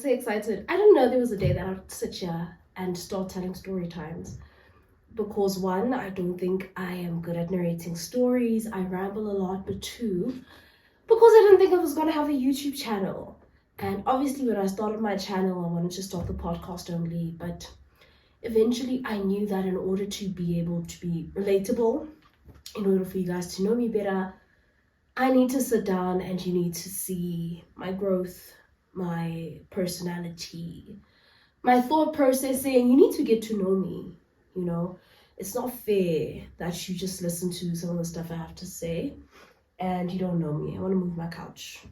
so excited. I didn't know there was a day that I'd sit here and start telling story times. Because one, I don't think I am good at narrating stories. I ramble a lot, but two, because I didn't think I was gonna have a YouTube channel. And obviously when I started my channel, I wanted to start the podcast only, but eventually I knew that in order to be able to be relatable, in order for you guys to know me better, I need to sit down and you need to see my growth, my personality, my thought processing. You need to get to know me, you know. It's not fair that you just listen to some of the stuff I have to say and you don't know me. I want to move my couch.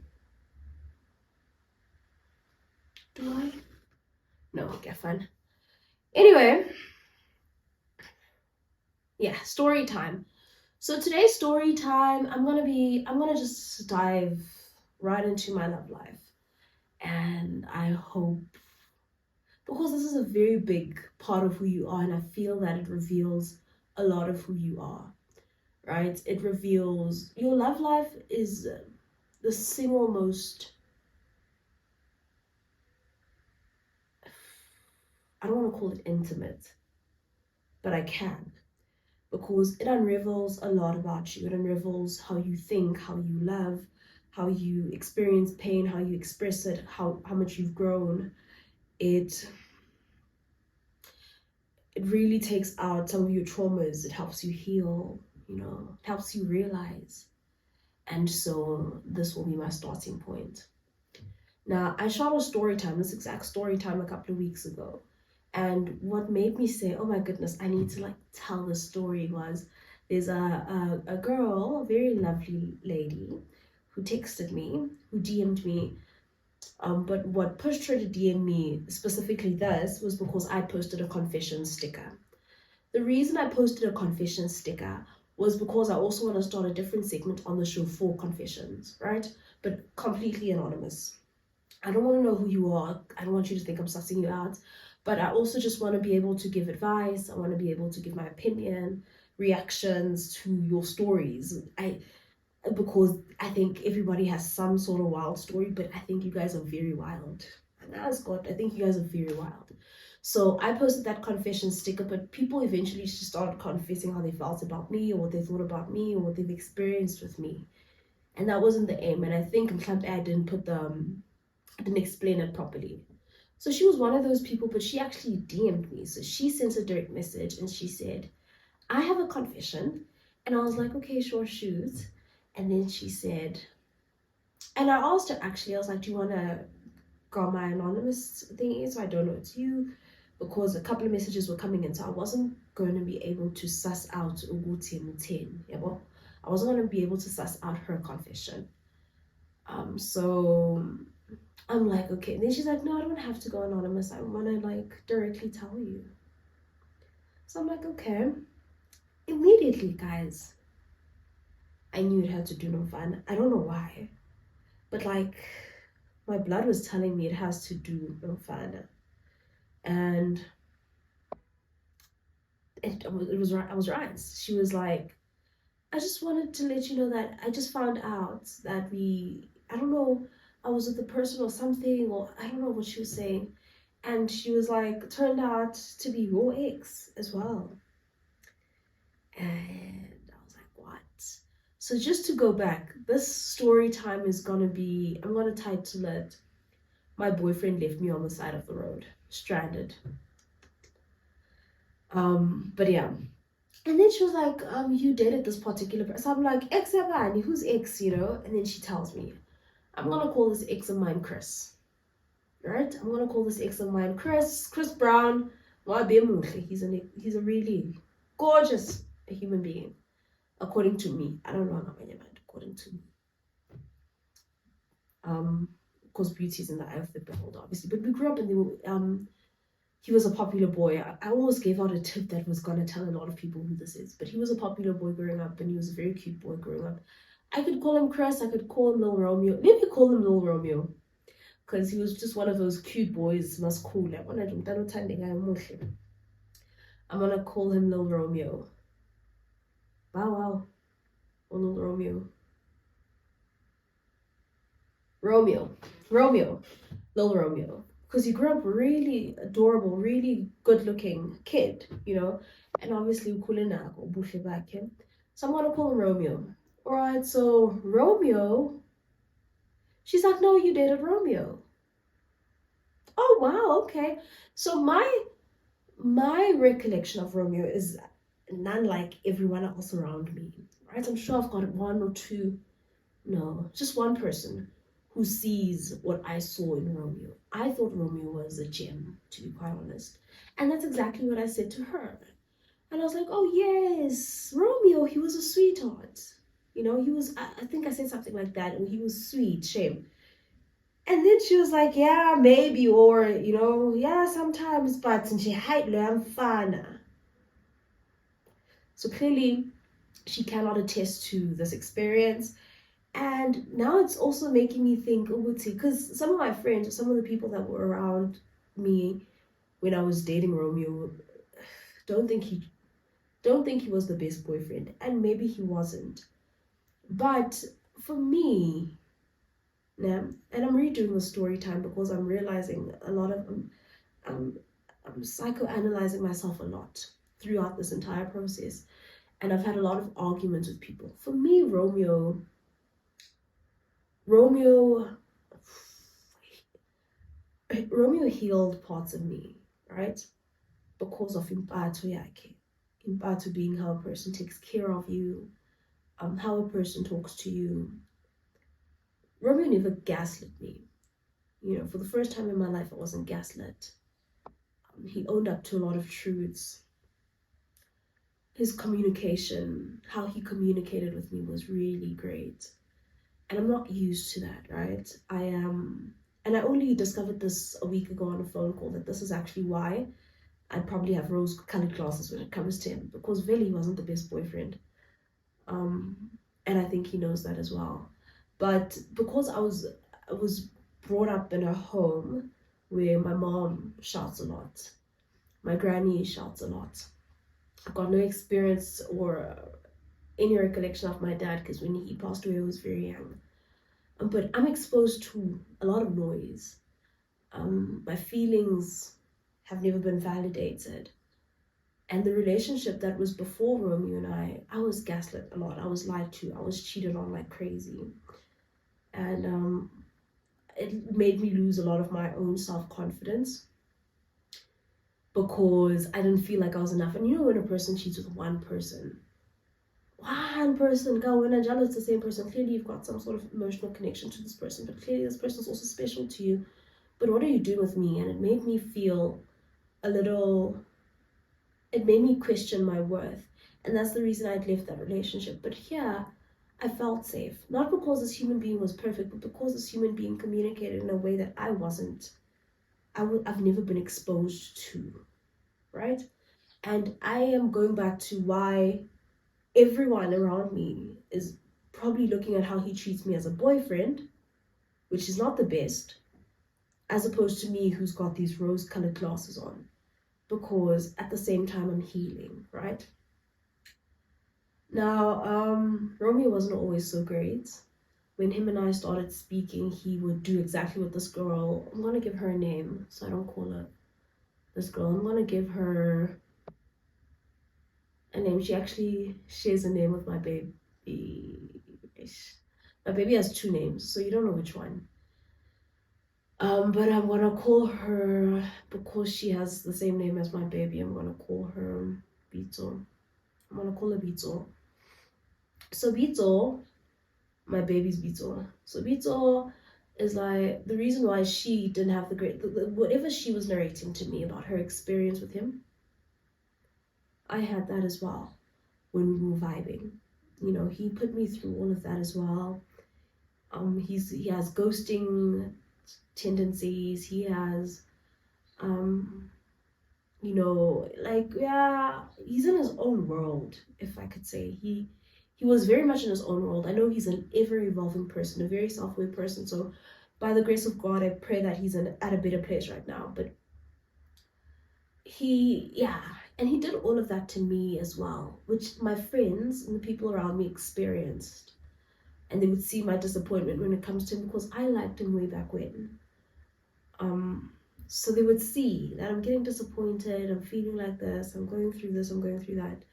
Do I? No, okay, fine. Anyway, yeah, story time. So today's story time, I'm gonna just dive right into my love life. And I hope, because this is a very big part of who you are, and I feel that it reveals a lot of who you are, right? It reveals your love life is the single most, I don't want to call it intimate, but I can, because it unravels a lot about you. It unravels how you think, how you love, how you experience pain, how you express it, how much you've grown. It really takes out some of your traumas. It helps you heal, you know, it helps you realize. And so this will be my starting point. Now, I shot a story time, this exact story time, a couple of weeks ago. And what made me say, oh my goodness, I need to like tell this story was, there's a girl, a very lovely lady, who texted me, who DM'd me. But what pushed her to DM me specifically this was because I posted a confession sticker. The reason I posted a confession sticker was because I also want to start a different segment on the show for confessions, right? But completely anonymous. I don't want to know who you are. I don't want you to think I'm sussing you out. But I also just want to be able to give advice. I want to be able to give my opinion, reactions to your stories. Because I think everybody has some sort of wild story, but I think you guys are very wild. And as God, I think you guys are very wild. So I posted that confession sticker, but people eventually just started confessing how they felt about me, or what they thought about me, or what they've experienced with me. And that wasn't the aim. And I think I didn't explain it properly. So she was one of those people, but she actually DM'd me. So she sent a direct message and she said, I have a confession. And I was like, okay, sure, shoot. And then she said, and I asked her actually, I was like, do you want to go on my anonymous thingy so I don't know it's you? Because a couple of messages were coming in, so I wasn't going to be able to suss out Uguti Mutin. Yeah, well, I wasn't going to be able to suss out her confession. So I'm like, okay. And then she's like, no, I don't have to go anonymous. I want to like directly tell you. So I'm like, okay. Immediately, guys, I knew it had to do no fun. I don't know why, but like my blood was telling me it has to do no fun. And it was right. I was right. She was like, I just wanted to let you know that I just found out that I don't know, I was with the person or something, or I don't know what she was saying. And she was like, turned out to be your ex as well. And I was like, what? So just to go back, this story time is gonna be, I'm gonna title it, My Boyfriend Left Me on the Side of the Road, Stranded. But yeah. And then she was like, you dated this particular person. So I'm like, ex Yabani, who's ex, you know? And then she tells me, I'm gonna call this ex of mine Chris. Right? I'm gonna call this ex of mine Chris Brown. He's a really gorgeous human being. According to me. I don't know how many mind, according to me. Because beauty is in the eye of the beholder, obviously. But we grew up and he was a popular boy. I almost gave out a tip that was gonna tell a lot of people who this is, but he was a popular boy growing up, and he was a very cute boy growing up. I could call him Chris, I could call him Lil Romeo. Let me call him Lil Romeo, because he was just one of those cute boys, must cool. I'm gonna call him Lil Romeo. Wow. Or Lil Romeo. Romeo. Lil Romeo. because he grew up really adorable, really good looking kid, and obviously ukhulena ubuhle bakhe. So I'm gonna call him Romeo. Alright, so Romeo, she's like, no, you dated Romeo. Oh wow, okay. So my recollection of Romeo is none like everyone else around me. Right? I'm sure I've got one or two, no, just one person who sees what I saw in Romeo. I thought Romeo was a gem, to be quite honest. And that's exactly what I said to her. And I was like, oh yes, Romeo, he was a sweetheart. He was, I think I said something like that, and he was sweet, shame. And then she was like, yeah, maybe, or, yeah, sometimes, but and she hate learn fun. So clearly, she cannot attest to this experience. And now it's also making me think, because some of my friends, or some of the people that were around me when I was dating Romeo, don't think he was the best boyfriend, and maybe he wasn't. But for me, yeah, and I'm redoing the story time because I'm realizing a lot of I'm psychoanalyzing myself a lot throughout this entire process, and I've had a lot of arguments with people. For me, Romeo healed parts of me, right? Because of impatho yakhe. Impatho being how a person takes care of you, how a person talks to you. Romeo never gaslit me. For the first time in my life, I wasn't gaslit. He owned up to a lot of truths. His communication, how he communicated with me was really great. And I'm not used to that, right? I am, and I only discovered this a week ago on a phone call, that this is actually why I'd probably have rose-colored glasses when it comes to him, because Veli wasn't the best boyfriend. And I think he knows that as well. But because I was brought up in a home where my mom shouts a lot, my granny shouts a lot. I've got no experience or any recollection of my dad, because when he passed away I was very young. But I'm exposed to a lot of noise. My feelings have never been validated. And the relationship that was before Romeo and I was gaslit a lot. I was lied to. I was cheated on like crazy. And it made me lose a lot of my own self-confidence, because I didn't feel like I was enough. And when a person cheats with one person, go in and jealous the same person, clearly you've got some sort of emotional connection to this person, but clearly this person is also special to you. But what are you doing with me? And it made me feel it made me question my worth. And that's the reason I'd left that relationship. But here, I felt safe. Not because this human being was perfect, but because this human being communicated in a way that I've never been exposed to, right? And I am going back to why everyone around me is probably looking at how he treats me as a boyfriend, which is not the best, as opposed to me who's got these rose-colored glasses on, because at the same time I'm healing, right? Now, Romeo wasn't always so great. When him and I started speaking, he would do exactly what this girl, I'm gonna give her a name so I don't call her this girl, I'm gonna give her a name. She actually shares a name with my baby. My baby has two names, so you don't know which one. But I'm gonna call her, because she has the same name as my baby, I'm gonna call her Bito. I'm gonna call her Bito. So Bito, my baby's Bito. So Bito is like the reason why she didn't have whatever she was narrating to me about her experience with him, I had that as well when we were vibing. He put me through all of that as well. He has ghosting tendencies. He has, he's in his own world, if I could say. He was very much in his own world. I know he's an ever-evolving person, a very self-aware person. So by the grace of God, I pray that he's at a better place right now. But and he did all of that to me as well, which my friends and the people around me experienced. And they would see my disappointment when it comes to him, because I liked him way back when. So they would see that I'm getting disappointed, I'm feeling like this, I'm going through this, I'm going through that.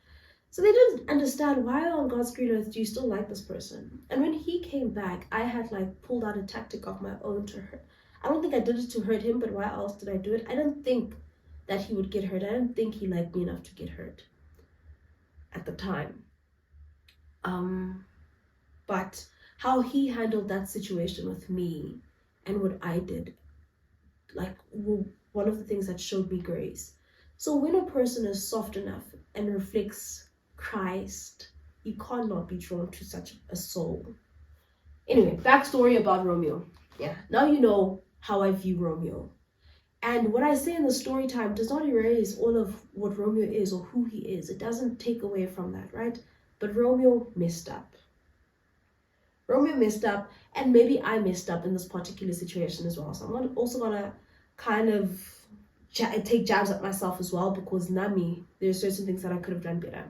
So they didn't understand, why on God's green earth do you still like this person? And when he came back, I had like pulled out a tactic of my own to hurt. I don't think I did it to hurt him, but why else did I do it? I didn't think that he would get hurt. I didn't think he liked me enough to get hurt at the time. But how he handled that situation with me and what I did, like, one of the things that showed me grace. So when a person is soft enough and reflects Christ, you cannot be drawn to such a soul. Anyway, backstory about Romeo. Yeah, now you know how I view Romeo. And what I say in the story time does not erase all of what Romeo is or who he is. It doesn't take away from that, right? But Romeo messed up. Romeo messed up, and maybe I messed up in this particular situation as well. So I'm also gonna kind of take jabs at myself as well, because Nami, there's certain things that I could have done better.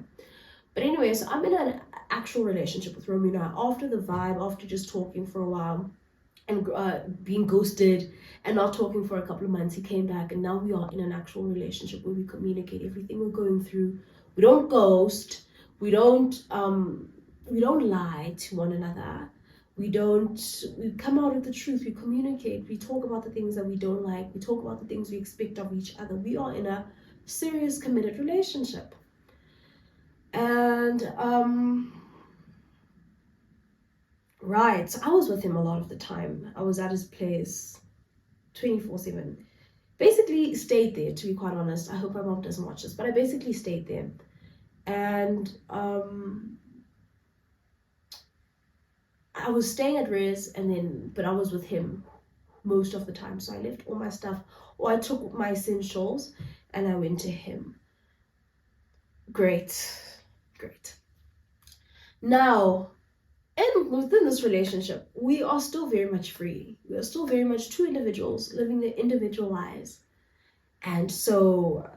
But anyway, so I'm in an actual relationship with Romeo now. After the vibe, after just talking for a while and being ghosted and not talking for a couple of months, he came back, and now we are in an actual relationship where we communicate everything we're going through. We don't ghost. We don't lie to one another. We come out with the truth. We communicate. We talk about the things that we don't like. We talk about the things we expect of each other. We are in a serious, committed relationship. And right, so I was with him a lot of the time. I was at his place 24/7. Basically stayed there, to be quite honest. I hope my mom doesn't watch this, but I basically stayed there. And I was staying at Riz, but I was with him most of the time. So I left all my stuff, or I took my essentials and I went to him. Great. Now, and within this relationship, we are still very much free. We are still very much two individuals living their individual lives. And so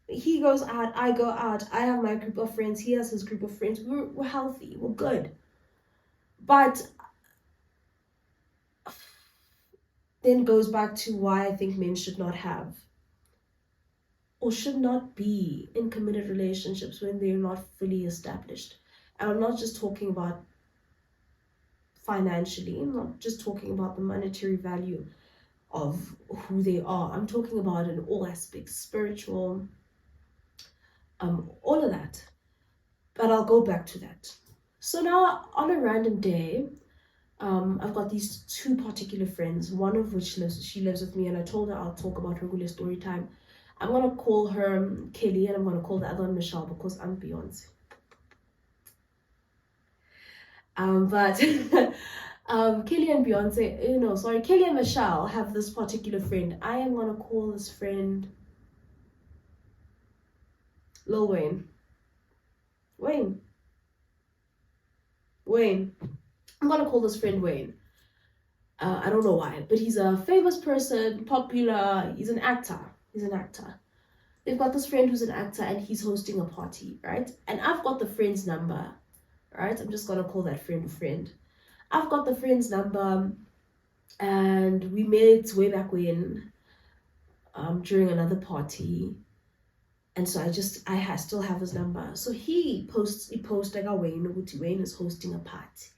he goes out, I go out, I have my group of friends, he has his group of friends. We're healthy, we're good. But then goes back to why I think men should not have or should not be in committed relationships when they're not fully established. And I'm not just talking about financially, I'm not just talking about the monetary value of who they are. I'm talking about in all aspects, spiritual, all of that. But I'll go back to that. So now on a random day, I've got these two particular friends, one of which she lives with me, and I told her I'll talk about her regular story time. I'm going to call her Kelly, and I'm going to call the other one Michelle, because I'm Beyonce. But Kelly and Beyonce, Kelly and Michelle have this particular friend. I am going to call this friend Lil Wayne. Wayne. I'm going to call this friend Wayne. I don't know why, but he's a famous person, popular. He's an actor. They've got this friend who's an actor, and he's hosting a party, right? And I've got the friend's number, right? I'm just going to call that friend a friend. I've got the friend's number, and we met way back when, during another party. And so I still have his number. So he posts like Wayne is hosting a party.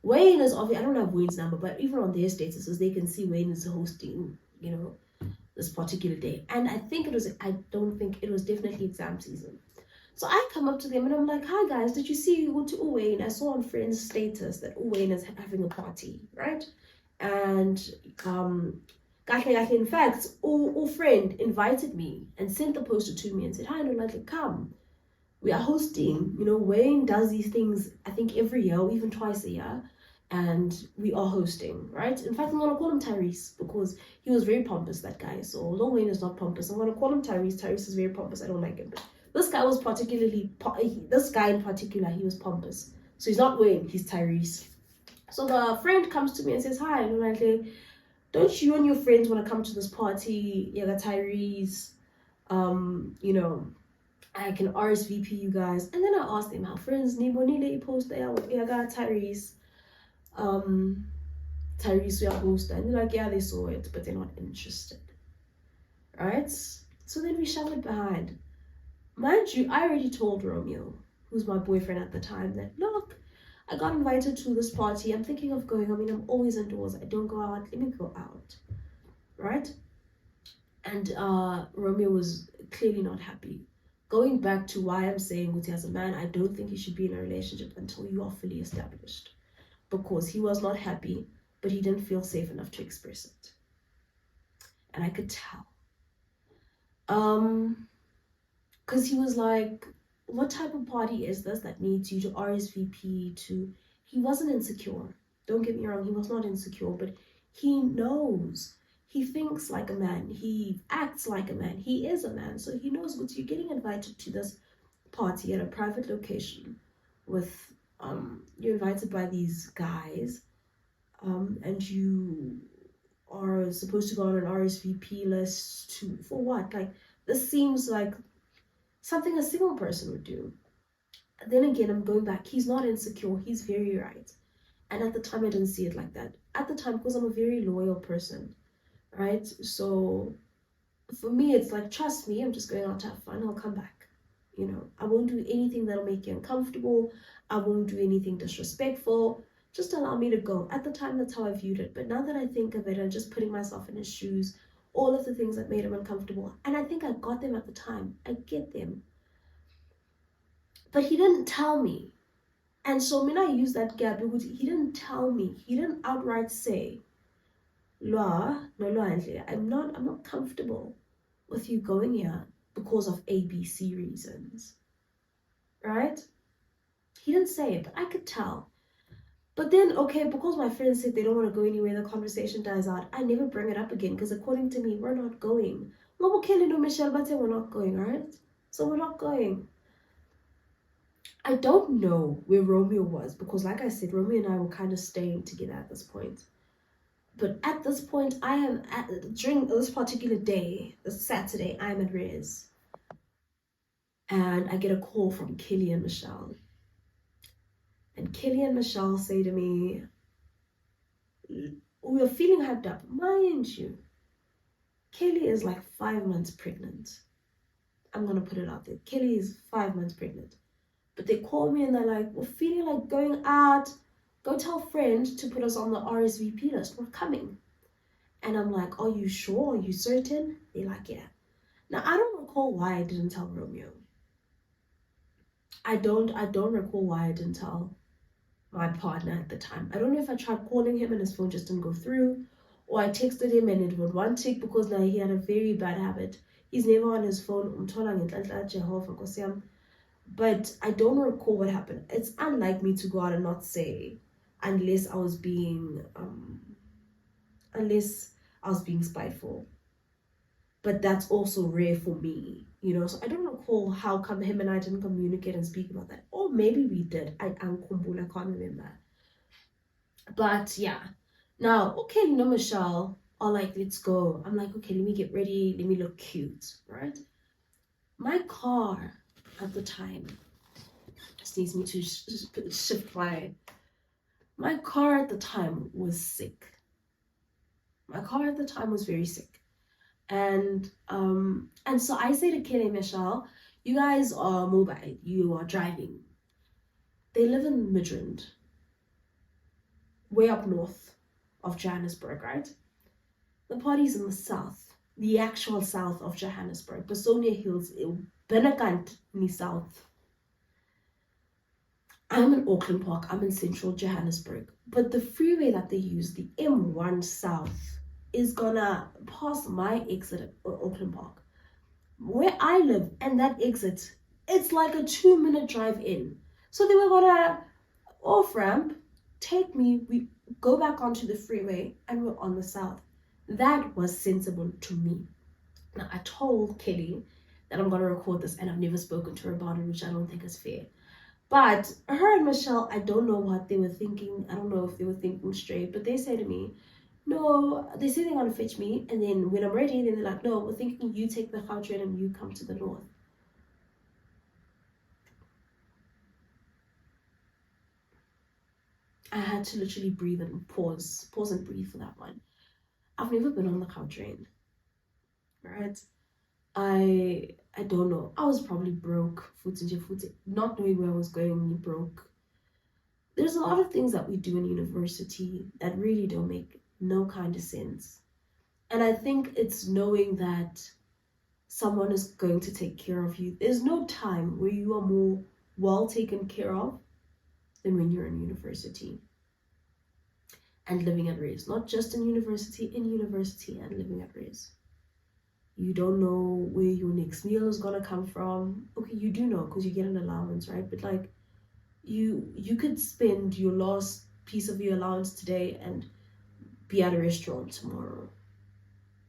Wayne is obviously, I don't have Wayne's number, but even on their statuses, they can see Wayne is hosting, this particular day. And I don't think it was definitely exam season. So I come up to them and I'm like, hi guys, did you see Wayne? I saw on Friends' status that Wayne is having a party, right? And in fact, friend invited me and sent the poster to me and said, hi, I'd like to come. We are hosting, Wayne does these things, I think every year or even twice a year, and we are hosting, right? In fact, I'm going to call him Tyrese, because he was very pompous, that guy. So although Wayne is not pompous, I'm going to call him Tyrese. Tyrese is very pompous. I don't like him. But this guy in particular, he was pompous. So he's not Wayne, he's Tyrese. So the friend comes to me and says, hi, don't you and your friends want to come to this party? Yeah, Tyrese, I can RSVP you guys. And then I asked them, how friends, Nibonile post Tyrese. Tyrese, we are host. And they're like, yeah, they saw it, but they're not interested. right? So then we shove it behind. Mind you, I already told Romeo, who's my boyfriend at the time, that look, I got invited to this party. I'm thinking of going. I mean, I'm always indoors. I don't go out. Let me go out, right? And Romeo was clearly not happy. Going back to why I'm saying, Uti, as a man, I don't think you should be in a relationship until you are fully established. Because he was not happy, but he didn't feel safe enough to express it. And I could tell. Because he was like, what type of party is this that needs you to RSVP to? He wasn't insecure. Don't get me wrong, he was not insecure, but he knows. He thinks like a man. He acts like a man. He is a man. So he knows what you're getting invited to this party at a private location with, you're invited by these guys, and you are supposed to go on an RSVP list for what? Like, this seems like something a single person would do. Then again, I'm going back. He's not insecure. He's very right. And at the time, I didn't see it like that. At the time, because I'm a very loyal person, right? So for me, it's like, trust me, I'm just going out to have fun. I'll come back. You know, I won't do anything that'll make you uncomfortable. I won't do anything disrespectful. Just allow me to go. At the time, that's how I viewed it. But now that I think of it and just putting myself in his shoes, all of the things that made him uncomfortable, and I think I got them at the time. I get them. But he didn't tell me. And so when I use that gap, because he didn't tell me, he didn't outright say, Loa, no, I'm not comfortable with you going here because of ABC reasons. Right? He didn't say it, but I could tell. But then, okay, because my friends said they don't want to go anywhere, the conversation dies out. I never bring it up again because according to me, we're not going. Michelle, but we're not going, right? So we're not going. I don't know where Romeo was because, like I said, Romeo and I were kind of staying together at this point. But at this point, during this particular day, this Saturday, I'm at Rez. And I get a call from Kelly and Michelle. And Kelly and Michelle say to me, we were feeling hyped up. Mind you, Kelly is like 5 months pregnant. I'm going to put it out there. Kelly is 5 months pregnant. But they call me and they're like, we're feeling like going out. Go tell friend to put us on the RSVP list. We're coming. And I'm like, are you sure? Are you certain? They're like, yeah. Now, I don't recall why I didn't tell Romeo. I don't recall why I didn't tell my partner at the time. I don't know if I tried calling him and his phone just didn't go through, or I texted him and it would one tick because now he had a very bad habit. He's never on his phone. But I don't recall what happened. It's unlike me to go out and not say, unless I was being spiteful. But that's also rare for me, you know. So I don't recall how come him and I didn't communicate and speak about that. Or maybe we did. I can't remember. But yeah. Now, okay, no, Michelle are like, let's go. I'm like, okay, let me get ready. Let me look cute, right? My car at the time just needs me to shift my car at the time was sick. My car at the time was very sick. And so I say to Kelly and Michelle, you guys are mobile, you are driving. They live in Midrand, way up north of Johannesburg, right? The party's in the south, the actual south of Johannesburg, Besonia Hills, Benakant in the south. I'm in Auckland Park, I'm in central Johannesburg. But the freeway that they use, the M1 South, is gonna pass my exit at Auckland Park. Where I live and that exit, it's like a 2-minute drive in. So they were gonna off ramp, take me, we go back onto the freeway, and we're on the south. That was sensible to me. Now I told Kelly that I'm gonna record this, and I've never spoken to her about it, which I don't think is fair. But her and Michelle, I don't know what they were thinking. I don't know if they were thinking straight, but they say to me, no, they say they're gonna fetch me, and then when I'm ready, then they're like, no, we're thinking you take the Gauteng and you come to the north. I had to literally breathe and pause and breathe for that one. I've never been on the Gauteng. right? I don't know. I was probably broke, not knowing where I was going when you broke. There's a lot of things that we do in university that really don't make no kind of sense. And I think it's knowing that someone is going to take care of you. There's no time where you are more well taken care of than when you're in university and living at risk. Not just in university and living at risk. You don't know where your next meal is gonna come from. Okay, you do know because you get an allowance, right? But like you could spend your last piece of your allowance today and be at a restaurant tomorrow.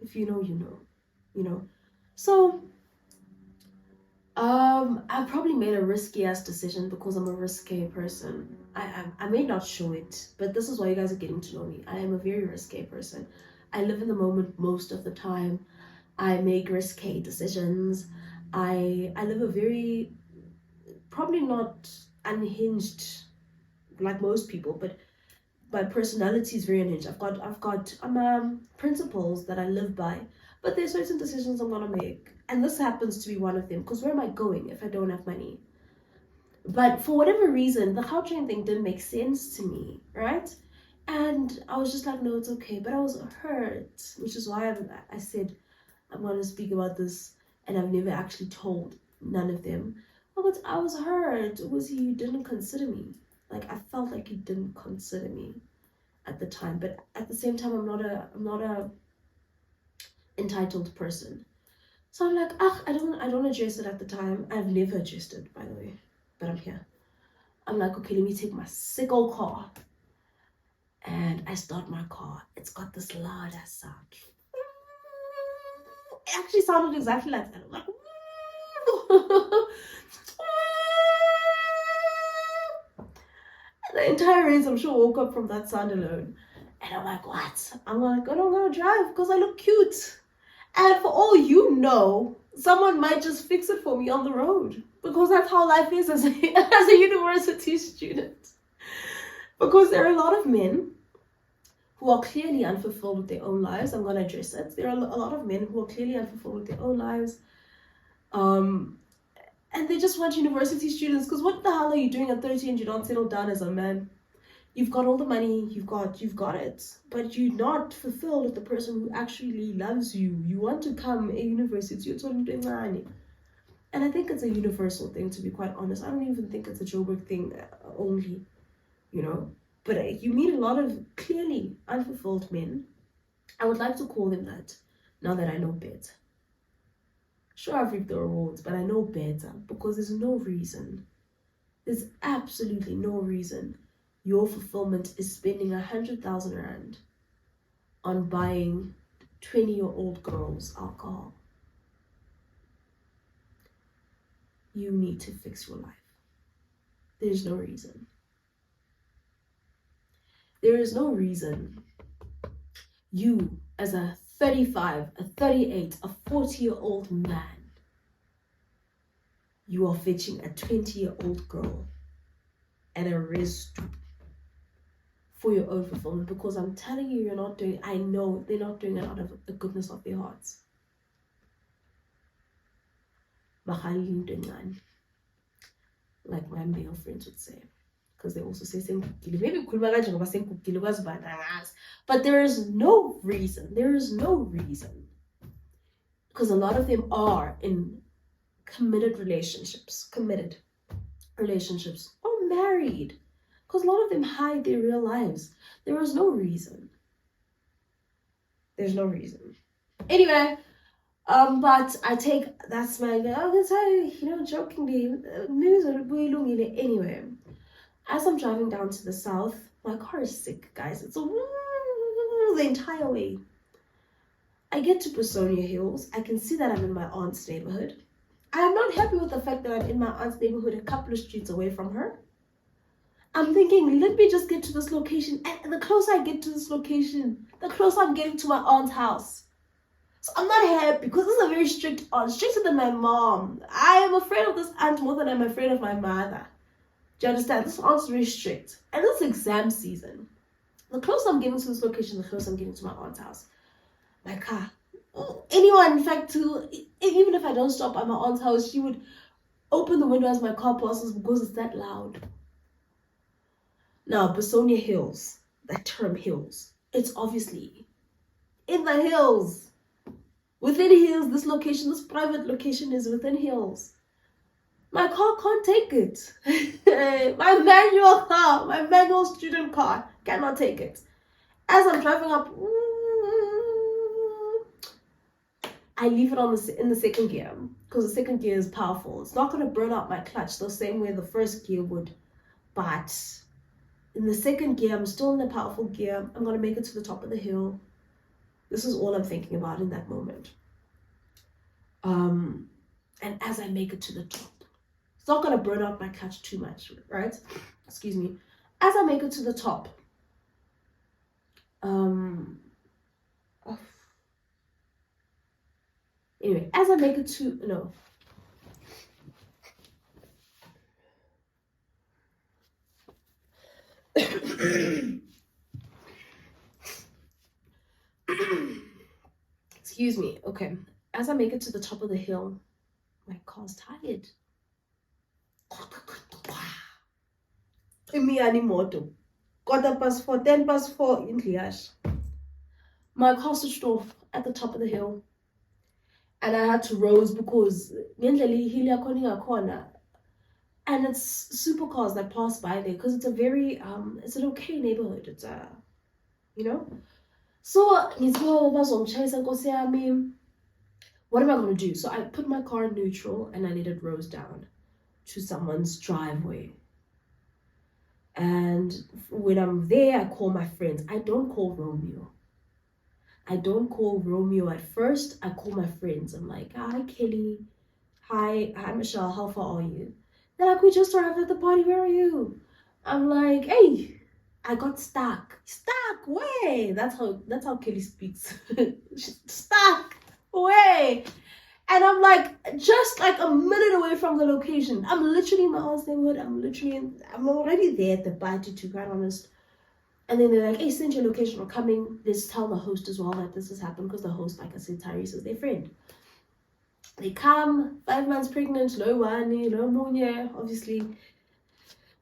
If you know, you know, you know. So I probably made a risky ass decision because I'm a risque person. I may not show it, but this is why you guys are getting to know me. I am a very risque person. I live in the moment most of the time. I make risque decisions. I live a very, probably not unhinged like most people, but my personality is very unhinged. I've got principles that I live by, but there's certain decisions I'm gonna make, and this happens to be one of them. Because where am I going if I don't have money? But for whatever reason, the Gautrain thing didn't make sense to me, right? And I was just like, no, it's okay. But I was hurt, which is why I said I'm going to speak about this, and I've never actually told none of them. But I was hurt. It was you didn't consider me. Like I felt like you didn't consider me at the time. But at the same time, I'm not a entitled person. So I'm like, I don't address it at the time. I've never addressed it, by the way. But I'm here. I'm like, okay, let me take my sick old car. And I start my car. It's got this loud ass sound. It actually sounded exactly like that. I'm like, the entire race, I'm sure, woke up from that sound alone. And I'm like, what? I'm like, I don't want to drive because I look cute. And for all you know, someone might just fix it for me on the road. Because that's how life is as a university student. Because there are a lot of men who are clearly unfulfilled with their own lives. I'm going to address it. There are a lot of men who are clearly unfulfilled with their own lives. And they just want university students. Because what the hell are you doing at 30 and you don't settle down as a man? You've got all the money, you've got it, but you're not fulfilled with the person who actually loves you. You want to come a university, you're talking money. And I think it's a universal thing, to be quite honest. I don't even think it's a Joburg thing only, you know. But you meet a lot of clearly unfulfilled men. I would like to call them that, now that I know better. Sure, I've reaped the rewards, but I know better, because there's no reason. There's absolutely no reason your fulfillment is spending 100,000 rand on buying 20-year-old girls alcohol. You need to fix your life. There's no reason. There is no reason you, as a 35, a 38, a 40-year-old man, you are fetching a 20-year-old girl at a rest for your own fulfillment, because I'm telling you, you're not doing, I know they're not doing it out of the goodness of their hearts. Like my male friends would say, because they also say but there is no reason, because a lot of them are in committed relationships or married. Because a lot of them hide their real lives. There is no reason. There's no reason. Anyway, but I take, that's my, I'm gonna say, jokingly, anyway, as I'm driving down to the south, my car is sick, guys. It's the entire way. I get to Personia Hills. I can see that I'm in my aunt's neighborhood. I am not happy with the fact that I'm in my aunt's neighborhood, a couple of streets away from her. I'm thinking, let me just get to this location. And the closer I get to this location, the closer I'm getting to my aunt's house. So I'm not happy, because this is a very strict aunt, stricter than my mom. I am afraid of this aunt more than I'm afraid of my mother. Do you understand? This aunt's very strict. And this exam season, the closer I'm getting to this location, the closer I'm getting to my aunt's house. My car, anyone, in fact, to even if I don't stop at my aunt's house, she would open the window as my car passes because it's that loud. Now, Besonia Hills, that term hills, it's obviously in the hills. Within hills, this location, this private location is within hills. My car can't take it. My manual car, my manual student car cannot take it. As I'm driving up, I leave it on in the second gear because the second gear is powerful. It's not going to burn out my clutch the same way the first gear would, but in the second gear, I'm still in the powerful gear. I'm going to make it to the top of the hill. This is all I'm thinking about in that moment. And as I make it to the top, it's not going to burn out my clutch too much, right? Excuse me. As I make it to the top, anyway, as I make it to, no. Excuse me. Okay. As I make it to the top of the hill, my car's tired. Moto. 4:15, 4:10 in Liash. My car switched off at the top of the hill. And I had to rose because and it's supercars that pass by there because it's a very it's an okay neighborhood. It's a So what am I gonna do? So I put my car in neutral and I let it rose down to someone's driveway. And when I'm there, I call my friends. I don't call Romeo. I don't call Romeo at first. I call my friends. I'm like, hi Kelly, hi Michelle, how far are you? They're like, we just arrived at the party, where are you? I'm like, hey, I got stuck. Stuck, way. That's how Kelly speaks. Stuck, way. And I'm like, just like a minute away from the location. I'm literally in my aunt's neighborhood. I'm already there at the party, to be quite honest. And then they're like, hey, send your location, we're coming. Let's tell the host as well that this has happened because the host, like I said, Tyrese is their friend. They come, 5 months pregnant, no wani, no munya. Obviously,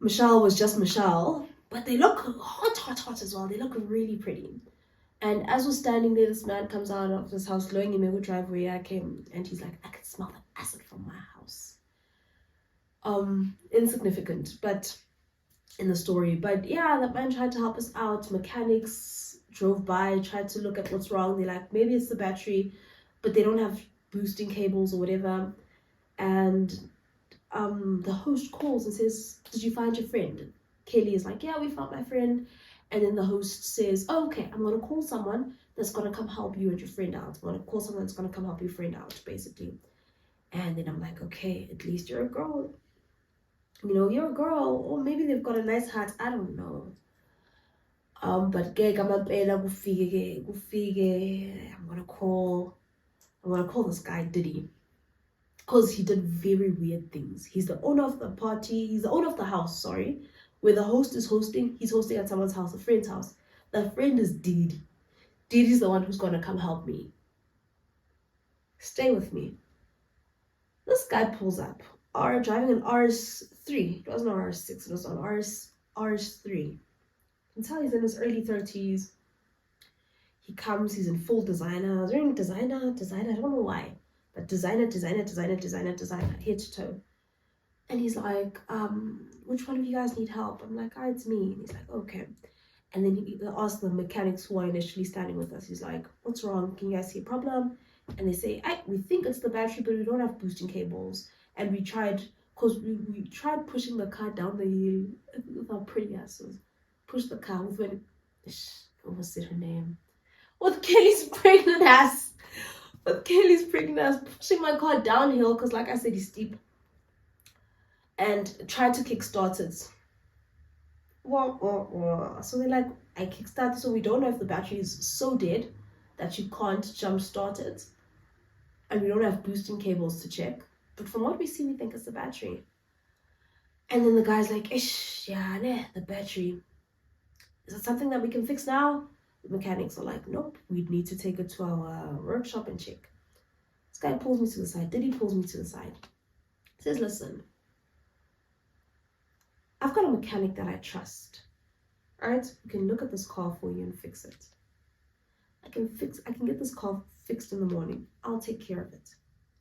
Michelle was just Michelle. But they look hot as well. They look really pretty. And as we're standing there, this man comes out of his house, blowing him in the driveway. I came, and he's like, I can smell the acid from my house. Insignificant, but in the story. But yeah, that man tried to help us out. Mechanics drove by, tried to look at what's wrong. They're like, maybe it's the battery, but they don't have boosting cables or whatever. And the host calls and says, did you find your friend? Kelly is like, yeah, we found my friend. And then the host says, oh, okay, I'm going to call someone that's going to come help you and your friend out. I'm going to call someone that's going to come help your friend out, basically. And then I'm like, okay, at least you're a girl. You're a girl. Or maybe they've got a nice heart. I don't know. But I'm going to call this guy Diddy. Because he did very weird things. He's the owner of the party. He's the owner of the house, sorry. Where the host is hosting, he's hosting at someone's house, a friend's house. The friend is Didi. Didi's the one who's going to come help me. Stay with me. This guy pulls up. Driving an RS3. It wasn't an RS6, it was an RS3. You can tell he's in his early 30s. He comes, he's in full designer. I was wearing designer, I don't know why. But designer, head to toe. And he's like, which one of you guys need help? I'm like, it's me. And he's like, okay. And then he asked the mechanics who are initially standing with us. He's like, what's wrong? Can you guys see a problem? And they say, we think it's the battery, but we don't have boosting cables. And we tried, because we tried pushing the car down the hill with our pretty asses. Push the car with I almost said her name. With Kelly's pregnant ass. Pushing my car downhill, because like I said, it's steep. And tried to kickstart it. So they're like, I kickstarted, so we don't know if the battery is so dead that you can't jump start it. And we don't have boosting cables to check. But from what we see, we think it's the battery. And then the guy's like, the battery. Is it something that we can fix now? The mechanics are like, nope, we'd need to take it to our workshop and check. This guy pulls me to the side. Diddy pulls me to the side. Says, listen, I've got a mechanic that I trust. Alright? We can look at this car for you and fix it. I can get this car fixed in the morning. I'll take care of it.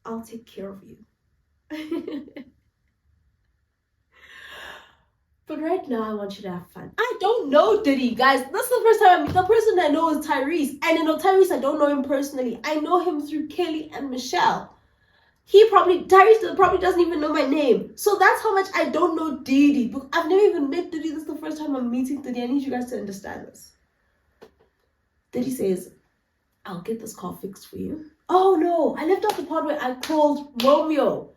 I'll take care of you. But right now, I want you to have fun. I don't know Diddy, guys. That's the first time I meet. The person I know is Tyrese. And you know, Tyrese, I don't know him personally. I know him through Kelly and Michelle. Tyrese probably doesn't even know my name. So that's how much I don't know Diddy. I've never even met Diddy. This is the first time I'm meeting Diddy. I need you guys to understand this. Diddy says, I'll get this car fixed for you. Oh no, I left off the part where I called Romeo.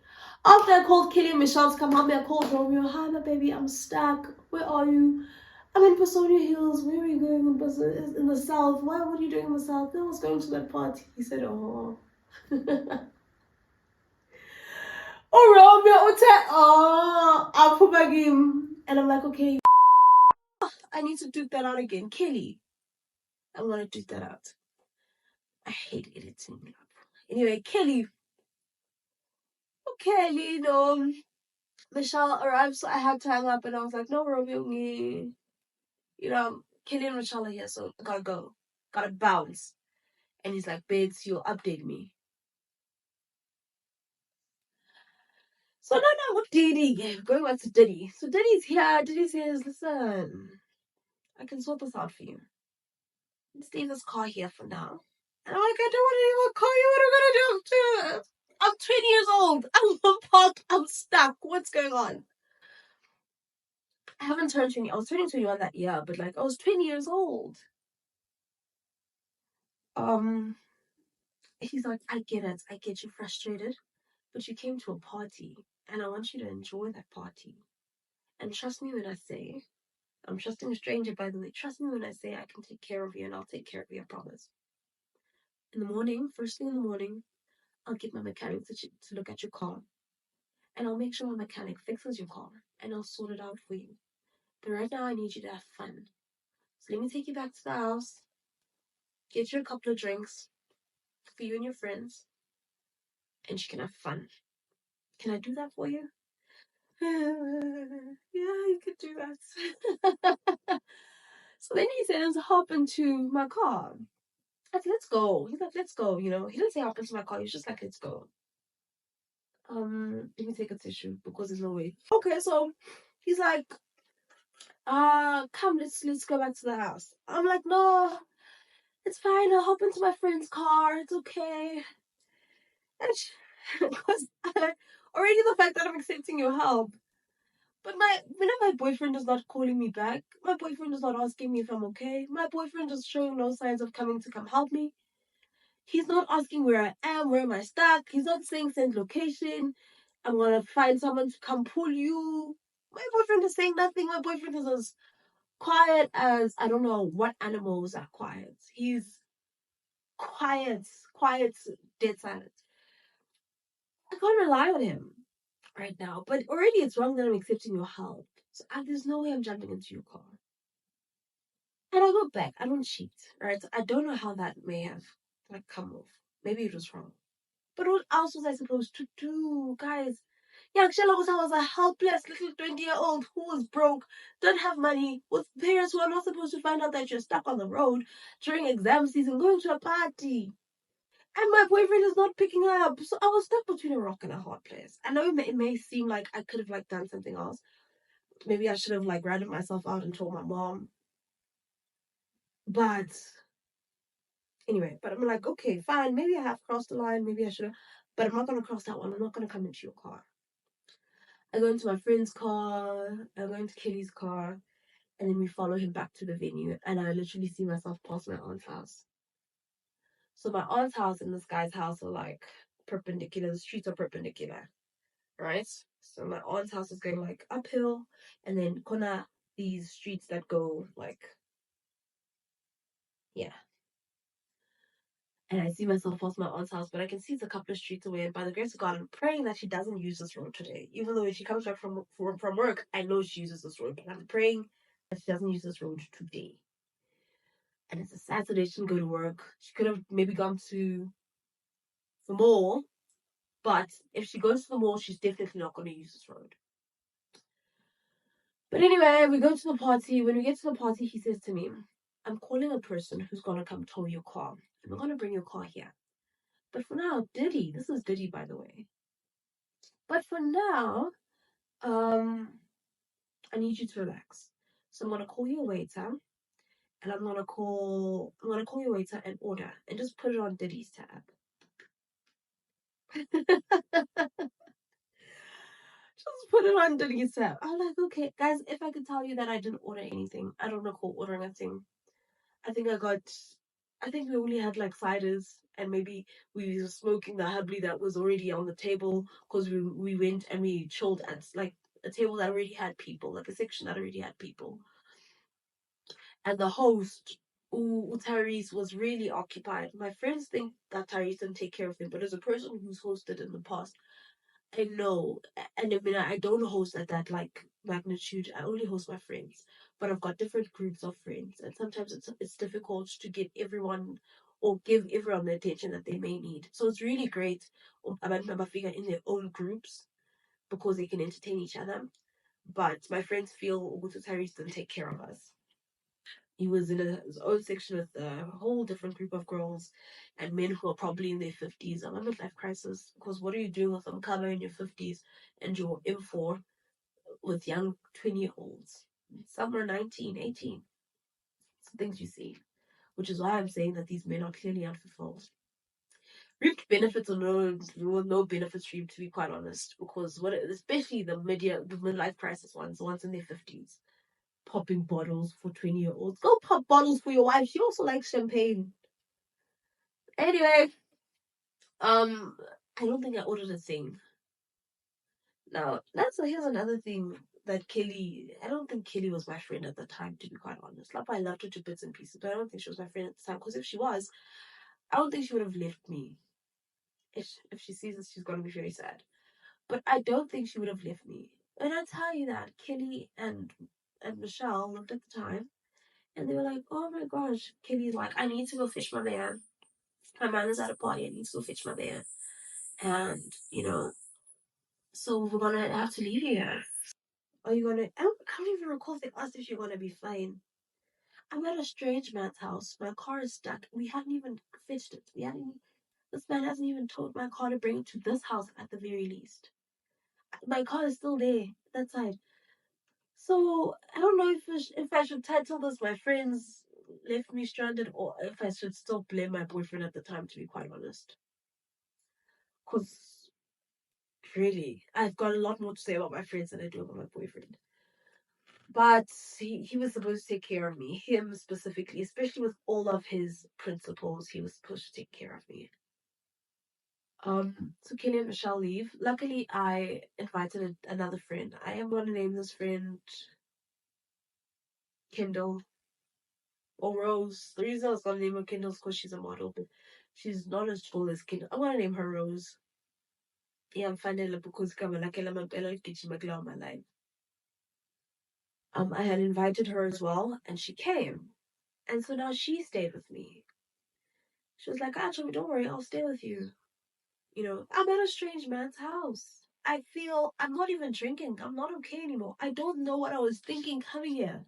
After I called Kelly and Michelle to come help me, I called Romeo. Hi, my baby, I'm stuck. Where are you? I'm in Pasonia Hills. Where are you going? In the south. What are you doing in the south? No, I was going to that party. He said, oh. Oh, Romeo, I'll put my game. And I'm like, okay. I need to duke that out again. Kelly, I'm going to duke that out. I hate editing. Anyway, Kelly, you know, Michelle arrived, so I had to hang up, and I was like, no, Romeo, you know, Kelly and Michelle are here, so I gotta go. Gotta bounce. And he's like, babes, you'll update me. So no, what Diddy? Going back to Diddy. So Diddy's here. Diddy says, listen, I can sort this out for you. Let's leave this car here for now. And I'm like, I don't want to leave a car. What am I gonna do? I'm 20 years old. I'm parked. I'm stuck. What's going on? I haven't turned 20. I was turning 21 that year, but like I was 20 years old. He's like, I get it. I get you frustrated, but you came to a party, and I want you to enjoy that party. And trust me when I say, I'm trusting a stranger, by the way. Trust me when I say I can take care of you, and I'll take care of you, I promise. In the morning, first thing in the morning, I'll get my mechanic to look at your car, and I'll make sure my mechanic fixes your car, and I'll sort it out for you. But right now, I need you to have fun. So let me take you back to the house, get you a couple of drinks for you and your friends, and you can have fun. Can I do that for you? Yeah, you could do that. So then he says, hop into my car. I said, let's go. He's like, let's go. You know, he didn't say hop into my car. He was just like, let's go. Let me take a tissue because there's no way. Okay, so he's like, come, let's go back to the house. I'm like, no, it's fine. I'll hop into my friend's car. It's okay. Because already the fact that I'm accepting your help. But whenever my boyfriend is not calling me back, my boyfriend is not asking me if I'm okay. My boyfriend is showing no signs of coming to come help me. He's not asking where I am, where am I stuck. He's not saying send location. I'm gonna find someone to come pull you. My boyfriend is saying nothing. My boyfriend is as quiet as I don't know what animals are quiet. He's quiet, dead silent. I can't rely on him right now. But already it's wrong that I'm accepting your help. So there's no way I'm jumping into your car. And I go back. I don't cheat, right? I don't know how that may have come off. Maybe it was wrong. But what else was I supposed to do, guys? Young Sherlock was a helpless little 20-year-old who was broke, don't have money, with parents who are not supposed to find out that you're stuck on the road during exam season, going to a party. And my boyfriend is not picking up. So I was stuck between a rock and a hard place. I know it may seem like I could have done something else. Maybe I should have ratted myself out and told my mom. But anyway, but I'm like, okay, fine. Maybe I have crossed the line. Maybe I should have. But I'm not going to cross that one. I'm not going to come into your car. I go into my friend's car. I go into Kelly's car. And then we follow him back to the venue. And I literally see myself pass my aunt's house. So my aunt's house and this guy's house are perpendicular. The streets are perpendicular. Right? So my aunt's house is going uphill. And then Kona, these streets that go yeah. And I see myself past my aunt's house, but I can see it's a couple of streets away. And by the grace of God, I'm praying that she doesn't use this road today. Even though when she comes back from work, I know she uses this road. But I'm praying that she doesn't use this road today. and it's a Saturday. She didn't go to work. She could have maybe gone to the mall, but if she goes to the mall, she's definitely not going to use this road. But anyway, we go to the party. When we get to the party, he says to me, I'm calling a person who's going to come tow your car. And we're going to bring your car here. But for now, Diddy, this is Diddy, by the way. But for now, I need you to relax. So I'm going to call you a waiter. And I'm gonna call your waiter and order and just put it on Diddy's tab. Just put it on Diddy's tab. I'm like, okay, guys, if I could tell you that I didn't order anything, I don't recall ordering a thing. I think we only had like ciders and maybe we were smoking the hubbly that was already on the table because we went and we chilled at like a table that already had people, like a section that already had people. And the host, Tyrese, was really occupied. My friends think that Tyrese didn't take care of them, but as a person who's hosted in the past, I know. And I mean, I don't host at that like magnitude. I only host my friends, but I've got different groups of friends, and sometimes it's difficult to get everyone or give everyone the attention that they may need. So it's really great about my figure in their own groups because they can entertain each other. But my friends feel Tyrese didn't take care of us. He was in his own section with a whole different group of girls and men who are probably in their 50s. I'm a midlife crisis because what are you doing with some color in your 50s and you're in for with young 20-year-olds? Some are 19, 18. It's things you see, which is why I'm saying that these men are clearly unfulfilled. Reaped benefits or no benefits reaped, to be quite honest, because especially the midlife crisis ones, the ones in their 50s popping bottles for 20-year-olds. Go pop bottles for your wife. She also likes champagne. Anyway, I don't think I ordered a thing. Now, here's another thing that Kelly. I don't think Kelly was my friend at the time, to be quite honest. Like I loved her to bits and pieces, but I don't think she was my friend at the time. Because if she was, I don't think she would have left me. If she sees this, she's gonna be very sad. But I don't think she would have left me. And I tell you that Kelly and Michelle lived at the time. And they were like, oh my gosh. Kelly's like, I need to go fetch my man. My man is at a party. I need to go fetch my man. And, so we're going to have to leave here. Are you going to... I can't even recall if they asked if you're going to be fine. I'm at a strange man's house. My car is stuck. We hadn't even fetched it. This man hasn't even told my car to bring it to this house at the very least. My car is still there. That side. So I don't know if I should title this my friends left me stranded or if I should still blame my boyfriend at the time, to be quite honest. Because really, I've got a lot more to say about my friends than I do about my boyfriend. But he was supposed to take care of me, him specifically, especially with all of his principles. He was supposed to take care of me. So Kelly and Michelle leave. Luckily, I invited another friend. I am going to name this friend Kendall or Rose. The reason I was going to name her Kendall is because she's a model, but she's not as tall as Kendall. I'm going to name her Rose. Yeah, I'm finding because I'm like my life. I had invited her as well, and she came. And so now she stayed with me. She was like, actually, don't worry, I'll stay with you. I'm at a strange man's house. I feel I'm not even drinking. I'm not okay anymore. I don't know what I was thinking coming here.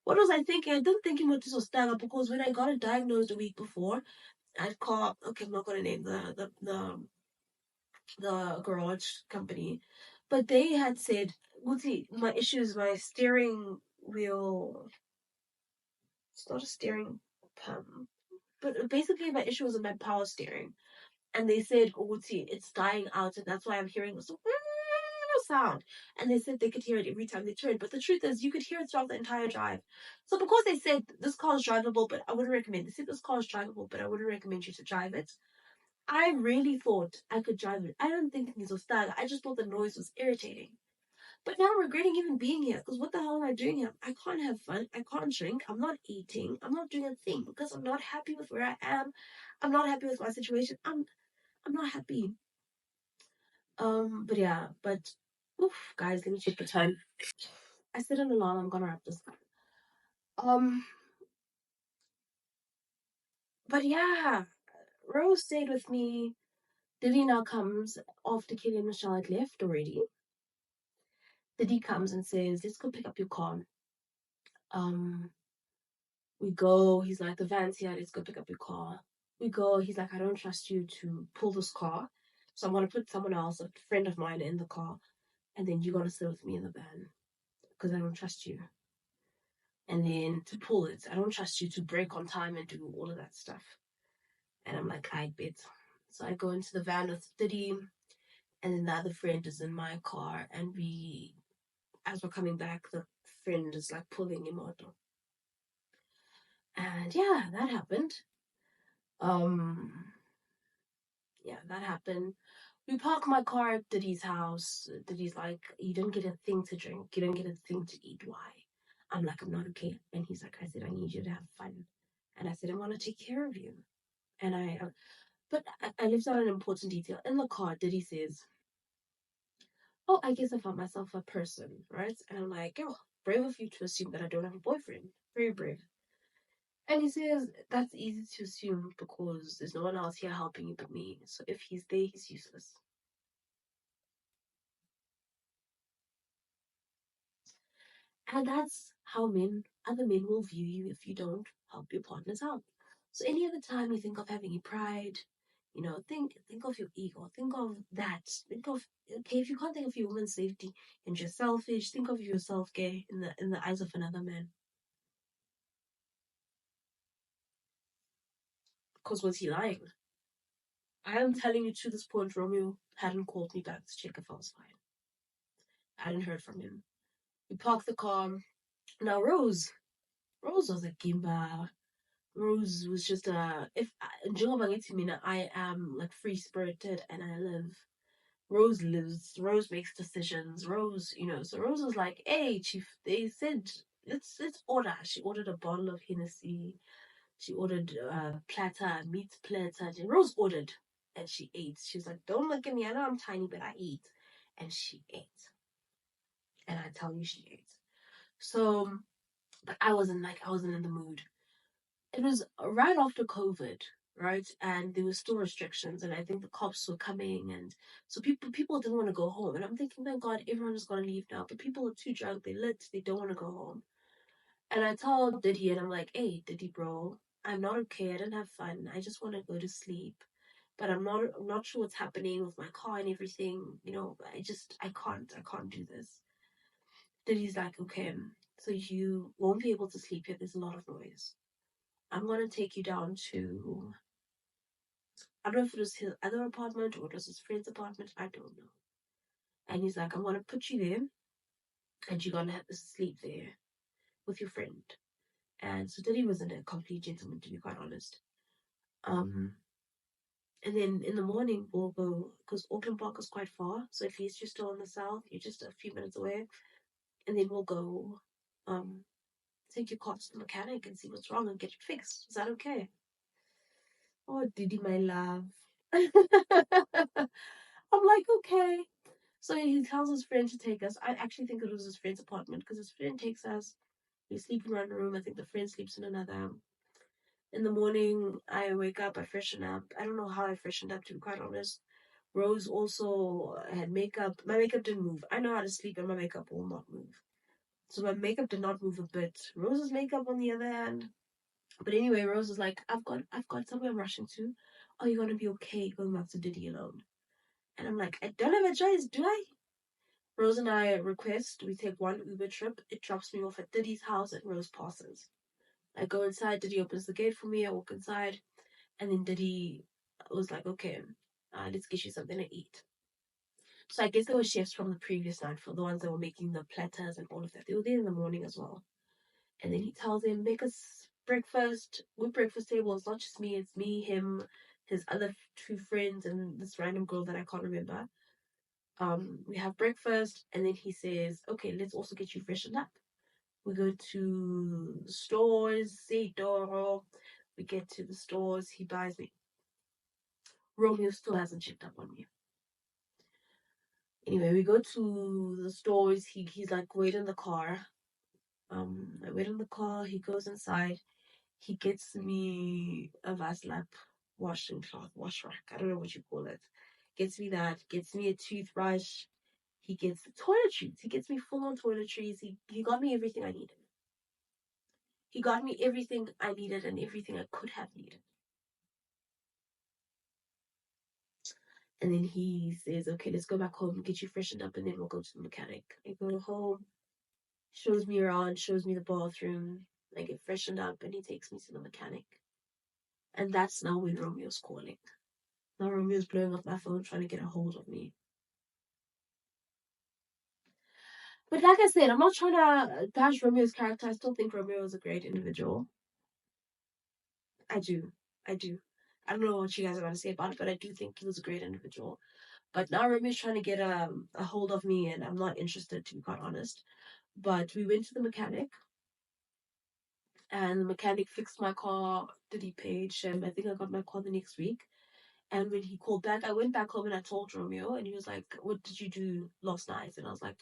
What was I thinking? I didn't think this was stagger because when I got it diagnosed a week before, I'd call. Okay, I'm not gonna name the garage company, but they had said, "Guti, my issue is my steering wheel. It's not a steering pump, but basically my issue was in my power steering." And they said, "Oh, it's dying out, and that's why I'm hearing this sound." And they said they could hear it every time they turned. But the truth is, you could hear it throughout the entire drive. So because they said this car is drivable, but I wouldn't recommend. They said this car is drivable, but I wouldn't recommend you to drive it. I really thought I could drive it. I didn't think it was stag. I just thought the noise was irritating. But now I'm regretting even being here because what the hell am I doing here? I can't have fun. I can't drink. I'm not eating. I'm not doing a thing because I'm not happy with where I am. I'm not happy with my situation. I'm not happy. But yeah, oof, guys, let me check the time. I set an alarm. I'm gonna wrap this up. Um, But yeah, Rose stayed with me. Diddy now comes after Kelly and Michelle had left already. Diddy comes and says, "Let's go pick up your car." Um, we go. He's like, "The van's here. Let's go pick up your car." We go. He's like, "I don't trust you to pull this car, so I'm gonna put someone else, a friend of mine, in the car, and then you're gonna sit with me in the van because I don't trust you." And then to pull it, I don't trust you to break on time and do all of that stuff. And I'm like, I bet. So I go into the van with Diddy, and then the other friend is in my car, and as we're coming back, the friend is like pulling him out. And yeah, that happened. Um, yeah, that happened. We park my car at Diddy's house. Diddy's like, "You don't get a thing to drink. You don't get a thing to eat. Why?" I'm like, "I'm not okay." And he's like, "I said, I need you to have fun." And I said, "I want to take care of you." And but I left out an important detail. In the car, Diddy says, "Oh, I guess I found myself a person," right? And I'm like, "Oh, brave of you to assume that I don't have a boyfriend. Very brave." And he says, "That's easy to assume because there's no one else here helping you but me. So if he's there, he's useless." And that's how other men will view you if you don't help your partners out. So any other time you think of having your pride, think of your ego, think of that, think of okay, if you can't think of your woman's safety and you're selfish, think of yourself gay in the eyes of another man. Because was he lying? I am telling you to this point, Romeo hadn't called me back to check if I was fine. I hadn't heard from him. We parked the car. Now Rose was a Kimba. Rose was just if njengoba ngithi mina I am like free spirited and I live. Rose lives. Rose makes decisions. Rose, so Rose was like, "Hey, chief," they said, let's order." She ordered a bottle of Hennessy. She ordered a platter, meat platter. Rose ordered and she ate. She was like, "Don't look at me. I know I'm tiny, but I eat." And she ate. And I tell you, she ate. So, but I wasn't in the mood. It was right after COVID, right? And there were still restrictions, and I think the cops were coming, and so people didn't want to go home. And I'm thinking, thank God, everyone is gonna leave now. But people are too drunk, they lit, they don't want to go home. And I told Diddy, and I'm like, "Hey, Diddy, bro, I'm not okay. I didn't have fun. I just want to go to sleep." But I'm not sure what's happening with my car and everything. I can't do this. Diddy's like, "Okay, so you won't be able to sleep here. There's a lot of noise. I'm gonna take you down to, I don't know if it was his other apartment or it was his friend's apartment. I don't know." And he's like, "I'm gonna put you there, and you're gonna have to sleep there with your friend." And so Diddy wasn't a complete gentleman, to be quite honest. Um, and then in the morning we'll go because Auckland Park is quite far. So at least you're still in the south, you're just a few minutes away, and then we'll go, um, take your car to the mechanic and see what's wrong and get it fixed. Is that okay? Oh, Diddy, my love. I'm like, okay. So he tells his friend to take us. I actually think it was his friend's apartment because his friend takes us. We sleep in one room. I think the friend sleeps in another. In the morning, I wake up, I freshen up. I don't know how I freshened up, to be quite honest. Rose also had makeup. My makeup didn't move. I know how to sleep, and my makeup will not move. So my makeup did not move a bit. Rose's makeup, on the other hand. But anyway, Rose was like, "I've got somewhere I'm rushing to. Are you gonna be okay going back to Diddy alone?" And I'm like, "I don't have a choice, do I?" Rose and I request we take one Uber trip. It drops me off at Diddy's house and Rose passes. I go inside, Diddy opens the gate for me, I walk inside, and then Diddy was like, "Okay, let's get you something to eat." So I guess there were chefs from the previous night, for the ones that were making the platters and all of that. They were there in the morning as well. And then he tells him, "Make us breakfast." With breakfast table, it's not just me, it's me, him, his other two friends, and this random girl that I can't remember. We have breakfast, and then he says, "Okay, let's also get you freshened up." We go to the stores, say Doro. We get to the stores, he buys me. Romeo still hasn't checked up on me. Anyway, we go to the stores. He's like, "Wait in the car." I wait in the car. He goes inside. He gets me a Vaslap washing cloth, wash rack. I don't know what you call it. Gets me that. Gets me a toothbrush. He gets toiletries. He gets me full on toiletries. He got me everything I needed. He got me everything I needed and everything I could have needed. And then he says, okay, let's go back home and get you freshened up and then we'll go to the mechanic. I go home, shows me around, shows me the bathroom. I get freshened up and he takes me to the mechanic. And that's now when Romeo's calling. Now Romeo's blowing up my phone trying to get a hold of me. But like I said, I'm not trying to bash Romeo's character. I still think Romeo is a great individual. I do. I do. I don't know what you guys are going to say about it, but I do think he was a great individual. But now Romeo's trying to get a hold of me, and I'm not interested, to be quite honest. But we went to the mechanic, and the mechanic fixed my car. Did he pay him? I think I got my car the next week. And when he called back, I went back home and I told Romeo, and he was like, "What did you do last night?" And I was like,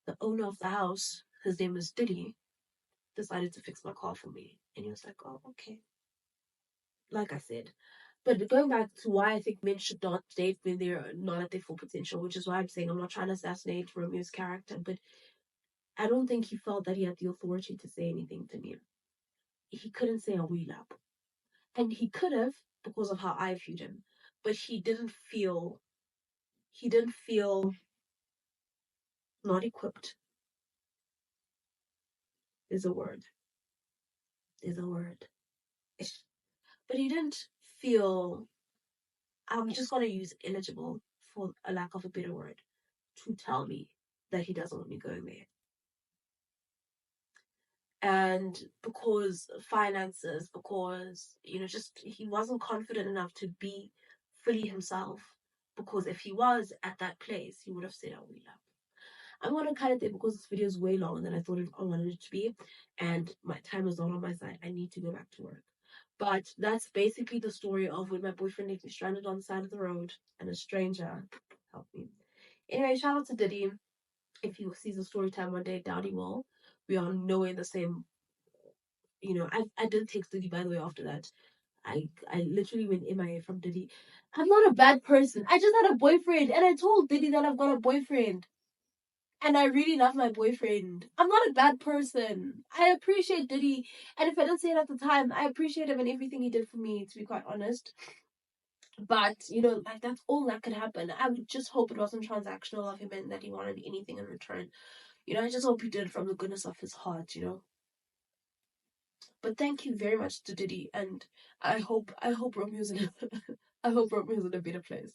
"The owner of the house, his name is Diddy, decided to fix my car for me." And he was like, "Oh, okay." Like I said. But going back to why I think men should not date when they're not at their full potential, which is why I'm saying I'm not trying to assassinate Romeo's character, but I don't think he felt that he had the authority to say anything to me. He couldn't say a wheel up. And he could have because of how I viewed him. But he didn't feel not equipped. There's a word. There's a word. But he didn't feel, I'm just gonna use eligible for a lack of a better word, to tell me that he doesn't want me going there. And because finances, because just he wasn't confident enough to be fully himself, because if he was at that place he would have said, "Oh, we love." I'm gonna cut it there because this video is way longer than I wanted it to be, and my time is not on my side. I need to go back to work. But that's basically the story of when my boyfriend left me stranded on the side of the road and a stranger helped me. Anyway, shout out to Diddy. If he sees a story time one day, doubt he will. We are nowhere in the same. I did text Diddy, by the way, after that. I literally went MIA from Diddy. I'm not a bad person. I just had a boyfriend, and I told Diddy that I've got a boyfriend. And I really love my boyfriend. I'm not a bad person. I appreciate Diddy. And if I didn't say it at the time, I appreciate him and everything he did for me, to be quite honest. But, like, that's all that could happen. I would just hope it wasn't transactional of him and that he wanted anything in return. I just hope he did it from the goodness of his heart. But thank you very much to Diddy, and I hope Romeo's in I hope Romeo's in a better place.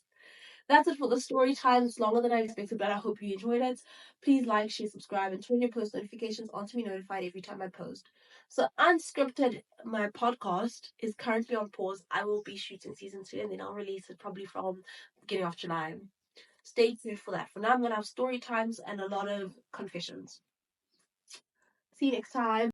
That's it for the story time. It's longer than I expected, but I hope you enjoyed it. Please like, share, subscribe, and turn your post notifications on to be notified every time I post. So, Unscripted, my podcast, is currently on pause. I will be shooting season 2, and then I'll release it probably from beginning of July. Stay tuned for that. For now, I'm going to have story times and a lot of confessions. See you next time.